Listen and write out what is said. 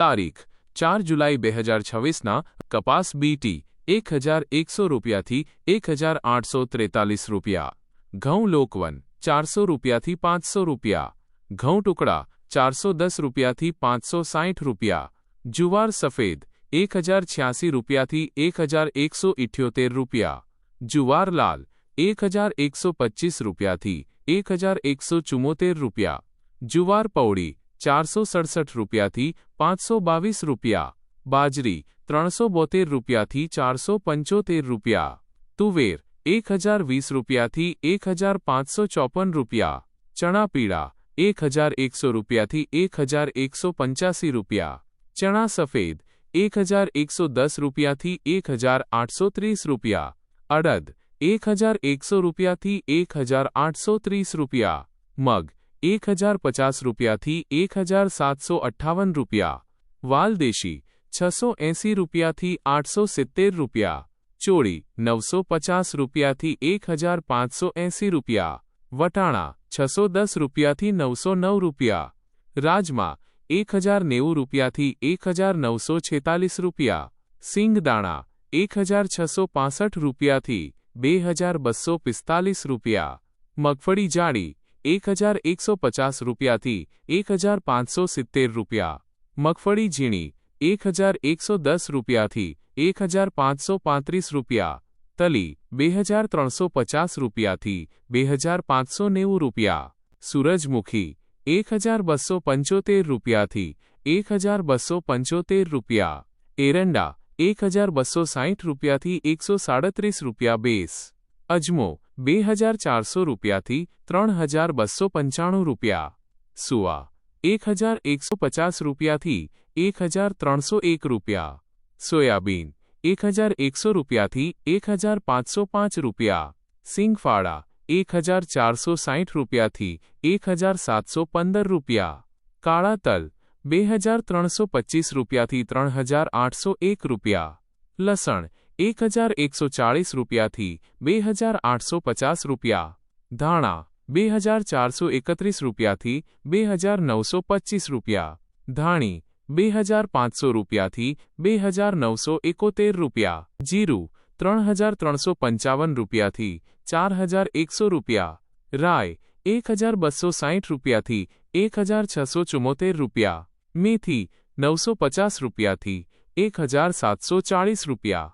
તારીખ 4 જુલાઈ 2026ના કપાસ બીટી 1100 રૂપિયાથી 1843 રૂપિયા, ઘઉં લોકવન 400 રૂપિયાથી 500 રૂપિયા, ઘઉં ટુકડા 410 રૂપિયાથી 560 રૂપિયા, જુવાર સફેદ 1086 રૂપિયાથી 1178 રૂપિયા, જુવાર લાલ 1125 રૂપિયાથી 1174 રૂપિયા, જુવાર પૌડી 467 રૂપિયાથી 522 રૂપિયા, બાજરી 372 રૂપિયાથી 475 રૂપિયા, તુવેર 1020 રૂપિયાથી 1554 રૂપિયા, ચણા પીળા 1100 રૂપિયાથી 1185 રૂપિયા, ચણા સફેદ 1110 રૂપિયાથી 1830 રૂપિયા, અડદ 1100 રૂપિયાથી 1830 રૂપિયા, મગ 1050 રૂપિયાથી 1758 રૂપિયા, વાલદેશી 680 રૂપિયાથી 870 રૂપિયા, ચોળી 950 રૂપિયાથી 1580 રૂપિયા, વટાણા 610 રૂપિયાથી 909 રૂપિયા, રાજમા 1090 રૂપિયાથી 1946 રૂપિયા, સિંગદાણા 1665 રૂપિયાથી 2245 રૂપિયા, મગફળી જાડી 1150 રૂપિયાથી 1570 રૂપિયા, મગફળી ઝીણી 1110 રૂપિયાથી 1535 રૂપિયા, તલી 2350 રૂપિયાથી 2590 રૂપિયા, સૂરજમુખી 1275 રૂપિયાથી 1275 રૂપિયા, એરંડા 1260 રૂપિયાથી 137 રૂપિયા બેસ, અજમો 2400 રૂપિયાથી 3295 રૂપિયા, સુવા 1150 રૂપિયાથી 1301 રૂપિયા, સોયાબીન 1100 રૂપિયાથી 1505 રૂપિયા, સિંગફાળા 1460 રૂપિયાથી 1715 રૂપિયા, કાળા તલ 2325 રૂપિયાથી 3801 રૂપિયા, લસણ 1140 રૂપિયાથી 2850 રૂપિયા, ધાણા 2431 રૂપિયાથી 2925 રૂપિયા, ધાણી 2500 રૂપિયાથી 2971 રૂપિયા, જીરું 3355 રૂપિયાથી 4100 રૂપિયા, રાય 1260 રૂપિયાથી 1674 રૂપિયા, મેથી 950 રૂપિયાથી 1740 રૂપિયા.